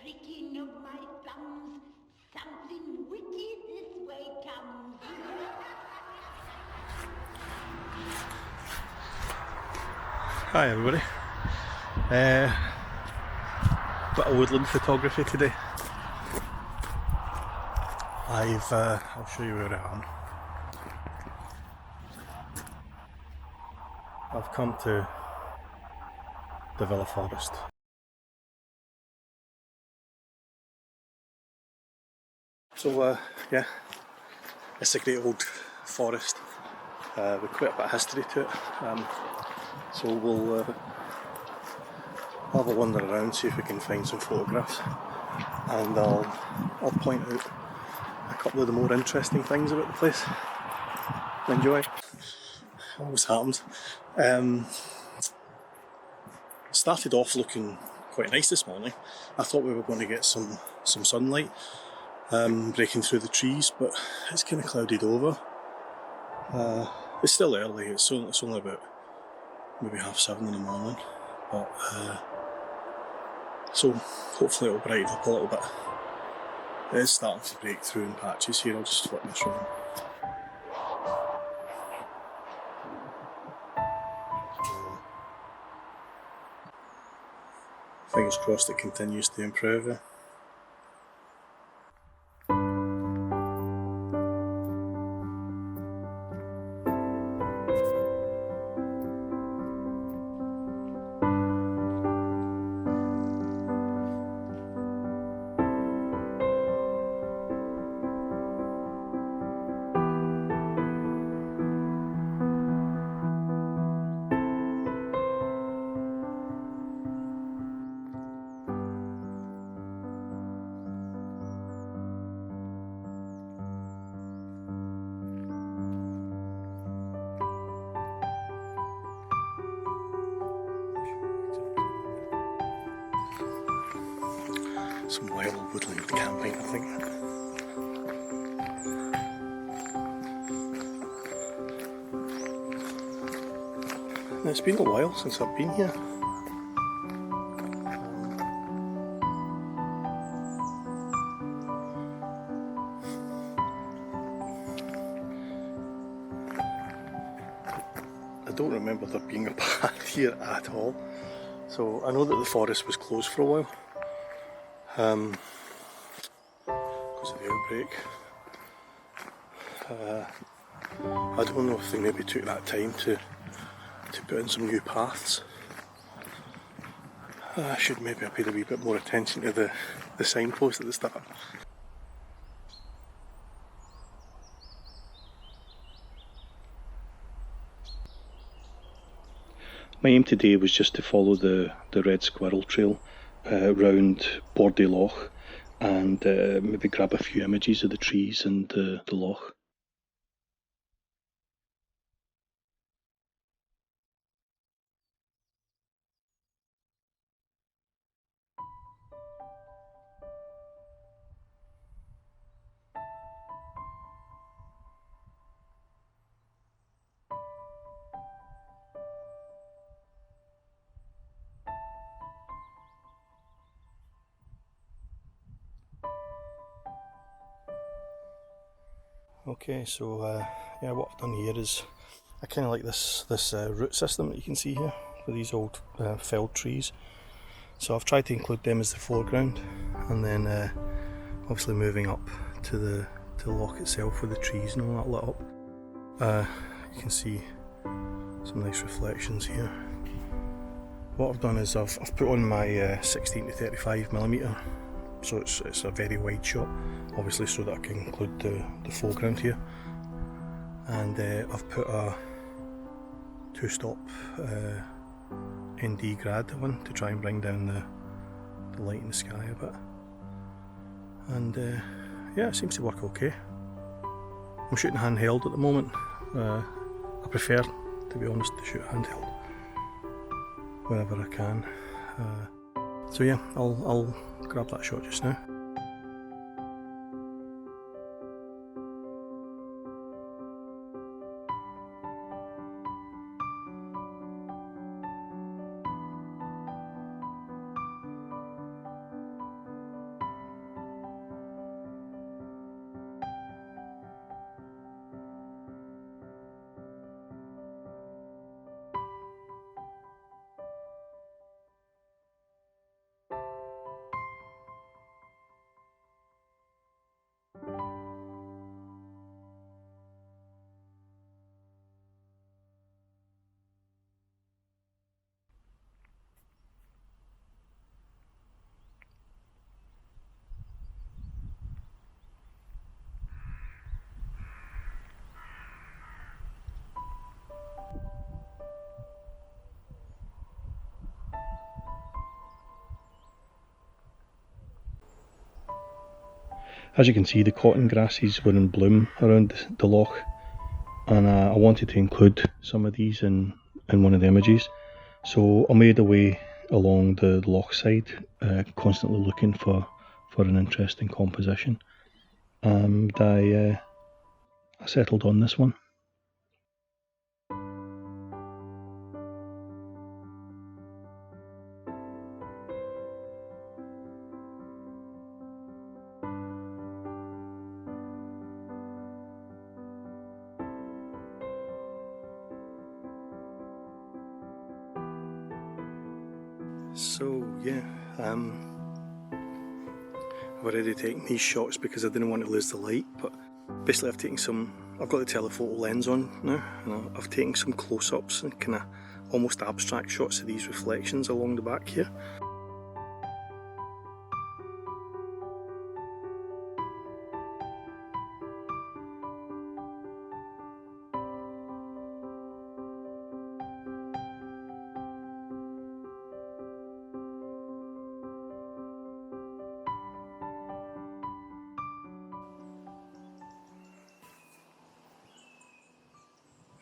pricking of my thumbs, something wicked this way comes. Hi everybody. Bit of woodland photography today. I'll show you where I am. I've come to Devilla forest. So yeah, it's a great old forest with quite a bit of history to it. So we'll have a wander around, see if we can find some photographs, and I'll point out a couple of the more interesting things about the place. Enjoy. Always happens. Started off looking quite nice this morning. I thought we were going to get some sunlight breaking through the trees, but it's kind of clouded over. It's still early. It's only about maybe 7:30 in the morning, but so hopefully it'll brighten up a little bit. It is starting to break through in patches here. I'll just flip this round. Fingers crossed it continues to improve. Some wild woodland camping, I think. It's been a while since I've been here. I don't remember there being a path here at all. So I know that the forest was closed for a while. Because of the outbreak. I don't know if they maybe took that time to put in some new paths. I should maybe have paid a wee bit more attention to the signpost at the start. My aim today was just to follow the red squirrel trail round Bordy Loch and maybe grab a few images of the trees and the loch. Okay, so yeah, what I've done here is I kind of like this root system that you can see here for these old felled trees. So I've tried to include them as the foreground, and then obviously moving up to the loch itself with the trees and all that lit up. You can see some nice reflections here. What I've done is I've put on my 16 to 35mm, so it's a very wide shot, obviously, so that I can include the foreground here. And I've put a 2-stop ND grad on to try and bring down the light in the sky a bit. And yeah, it seems to work okay. I'm shooting handheld at the moment. I prefer, to be honest, to shoot handheld wherever I can. So yeah, I'll grab that shot just now. As you can see, the cotton grasses were in bloom around the loch, and I wanted to include some of these in one of the images. So I made a way along the loch side, constantly looking for an interesting composition, and I settled on this one. So yeah, I've already taken these shots because I didn't want to lose the light, but basically I've got the telephoto lens on now, and I've taken some close-ups and kind of almost abstract shots of these reflections along the back here.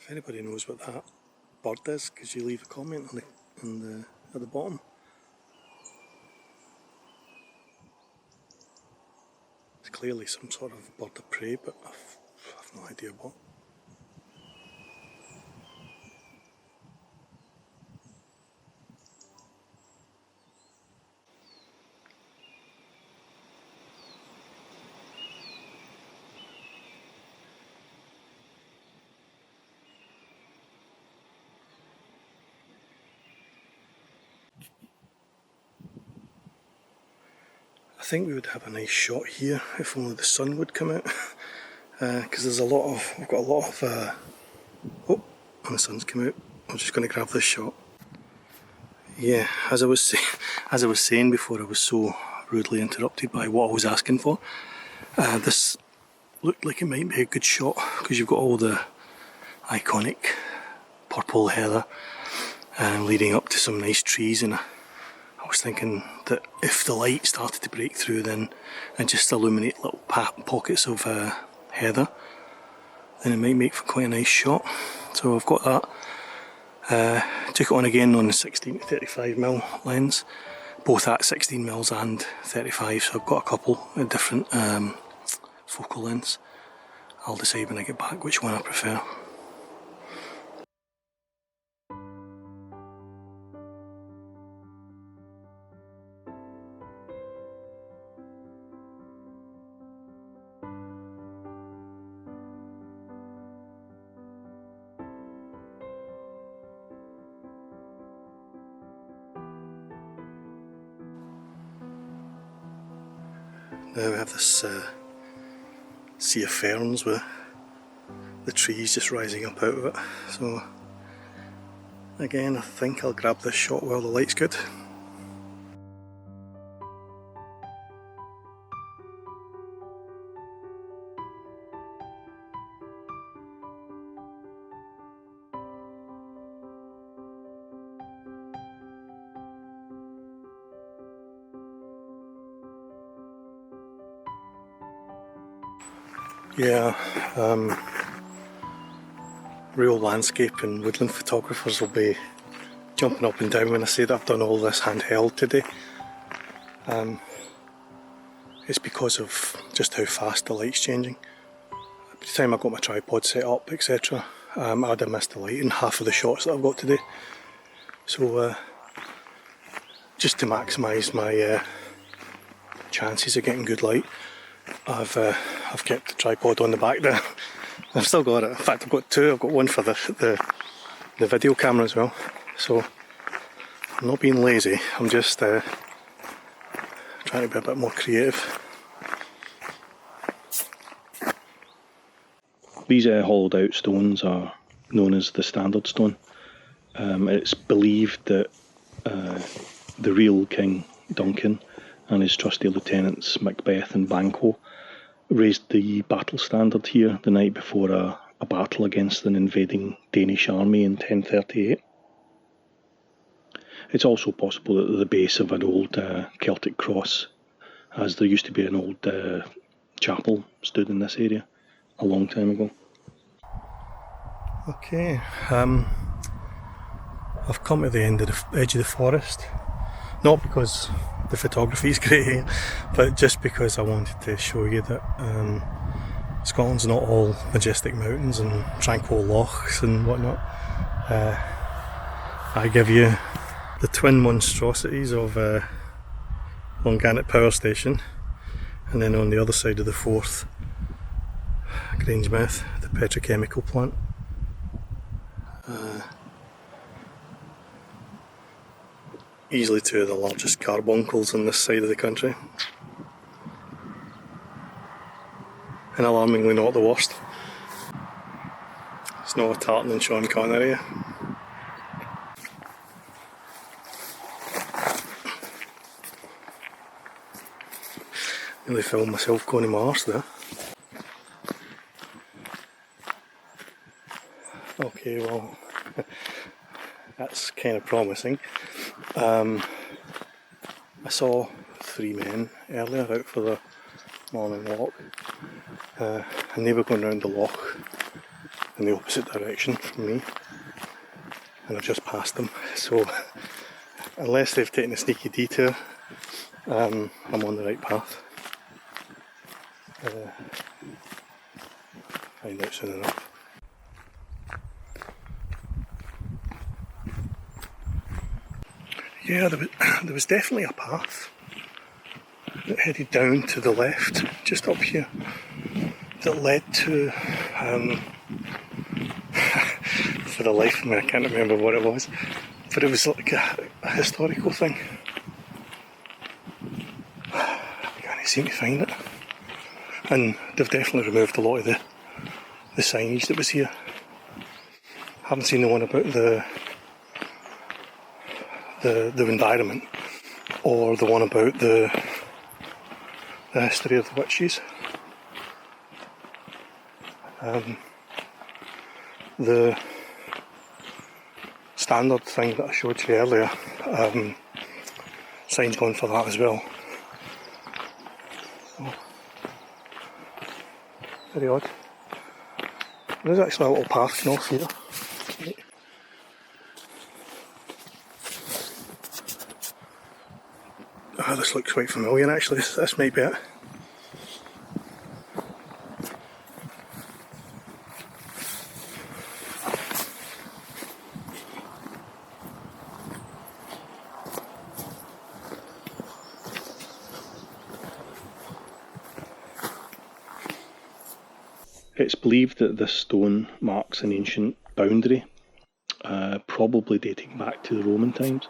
If anybody knows what that bird is, could you leave a comment at the bottom? It's clearly some sort of bird of prey, but I've no idea what. I think we would have a nice shot here if only the sun would come out, because I've got a lot of, oh, and the sun's come out. I'm just going to grab this shot. Yeah, as I was saying before I was so rudely interrupted by what I was asking for, this looked like it might be a good shot because you've got all the iconic purple heather leading up to some nice trees, and I was thinking that if the light started to break through then and just illuminate little pockets of heather, then it might make for quite a nice shot. So I've got that. Took it on again on the 16 to 35mm lens, both at 16mm and 35, so I've got a couple of different focal lengths. I'll decide when I get back which one I prefer. Now we have this sea of ferns with the trees just rising up out of it. So again, I think I'll grab this shot while the light's good. Yeah, real landscape and woodland photographers will be jumping up and down when I say that I've done all this handheld today. It's because of just how fast the light's changing. By the time I got my tripod set up, etc., I'd have missed the light in half of the shots that I've got today. So just to maximise my chances of getting good light, I've kept the tripod on the back there. I've still got it. In fact, I've got two. I've got one for the video camera as well. So I'm not being lazy. I'm just trying to be a bit more creative. These hollowed out stones are known as the standard stone. It's believed that the real King Duncan and his trusty lieutenants Macbeth and Banquo raised the battle standard here the night before a battle against an invading Danish army in 1038. It's also possible that the base of an old Celtic cross, as there used to be an old chapel stood in this area a long time ago. Okay, I've come to the end of the edge of the forest, not because the photography is great here, but just because I wanted to show you that Scotland's not all majestic mountains and tranquil lochs and whatnot. I give you the twin monstrosities of Longannet Power Station, and then on the other side of the Forth, Grangemouth, the petrochemical plant. Easily two of the largest carbuncles on this side of the country, and alarmingly not the worst. It's not a Tartan and Sean Conn area. Nearly filmed myself going to Mars there. Okay, well, that's kind of promising. I saw 3 men earlier out for the morning walk, and they were going round the loch in the opposite direction from me, and I've just passed them. So unless they've taken a sneaky detour, I'm on the right path. Find out soon enough. Yeah, there was definitely a path that headed down to the left, just up here, that led to, for the life of me I can't remember what it was, but it was like a historical thing. I can't seem to find it. And they've definitely removed a lot of the signage that was here. Haven't seen the one about the environment, or the one about the history of the witches. The standard thing that I showed you earlier, sign's gone for that as well. So, very odd. There's actually a little path off here. Oh, this looks quite familiar actually, this might be it. It's believed that this stone marks an ancient boundary, probably dating back to the Roman times.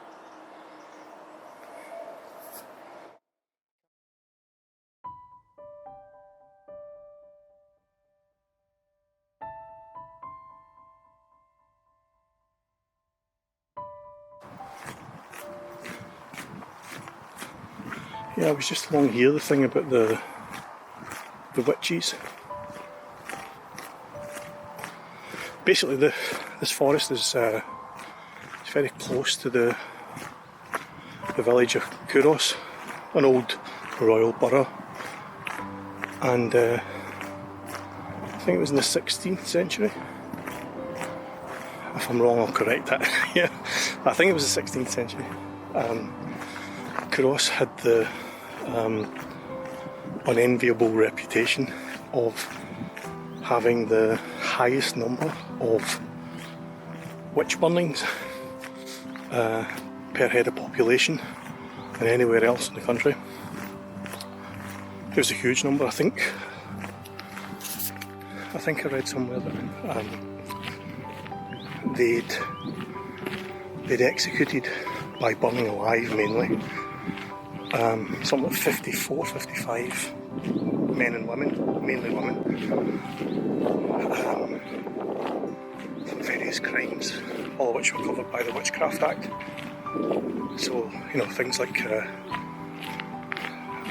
Yeah, I was just along here, the thing about the witches. Basically, this forest is it's very close to the village of Kouros, an old royal borough, and I think it was in the 16th century. If I'm wrong, I'll correct that. Yeah, I think it was the 16th century. Kouros had the unenviable reputation of having the highest number of witch burnings per head of population than anywhere else in the country. It was a huge number. I think I read somewhere that they'd executed by burning alive mainly something like 54, 55 men and women, mainly women, for various crimes, all of which were covered by the Witchcraft Act. So, you know, things like I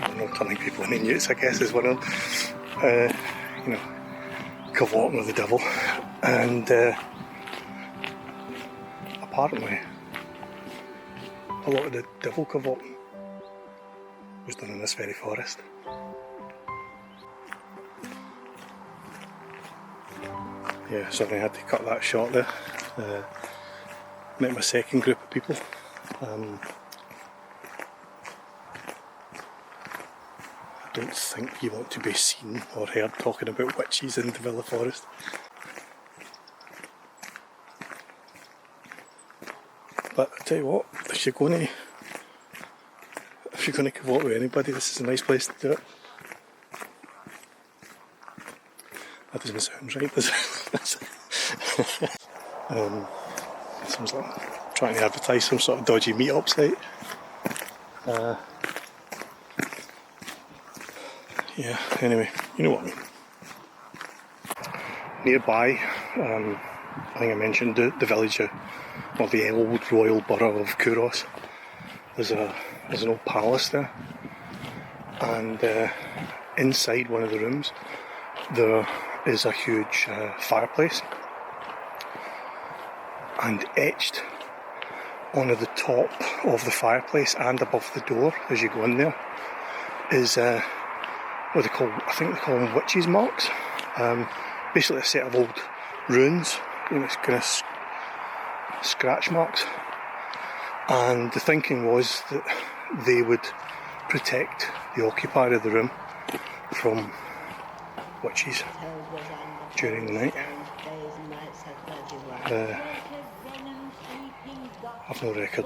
don't know, turning people into newts, I guess, is one of them. You know, cavorting with the devil, and apparently a lot of the devil cavorting was done in this very forest. Yeah, sorry, I had to cut that short there. Met my second group of people. I don't think you want to be seen or heard talking about witches in Devilla Forest. But I tell you what, if you're going to come up with anybody, this is a nice place to do it. That doesn't sound right, does it? Sounds like I'm trying to advertise some sort of dodgy meet-up site. Yeah, anyway, you know what I mean. Nearby, I think I mentioned the village of the old royal borough of Kouros. There's an old palace there, and inside one of the rooms there is a huge fireplace, and etched onto the top of the fireplace and above the door as you go in there is what they call, I think they call them witches' marks. Basically a set of old runes, you know, it's kind of scratch marks. And the thinking was that they would protect the occupier of the room from witches during the night. I've no record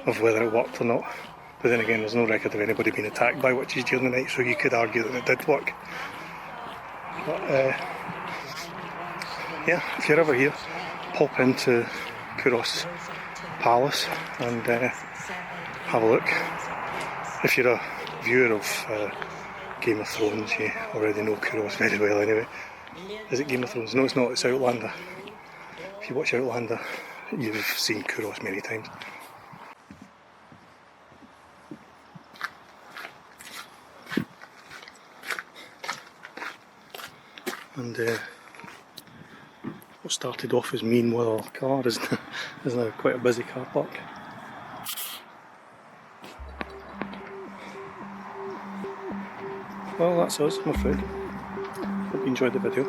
of whether it worked or not. But then again, there's no record of anybody being attacked by witches during the night, so you could argue that it did work. But yeah, if you're ever here, pop into Kouros Palace and have a look. If you're a viewer of Game of Thrones, you already know Kouros very well anyway. Is it Game of Thrones? No, it's not, it's Outlander. If you watch Outlander, you've seen Kouros many times. And what started off as me and one other car is now quite a busy car park. Well, that's us, I'm afraid. Hope you enjoyed the video.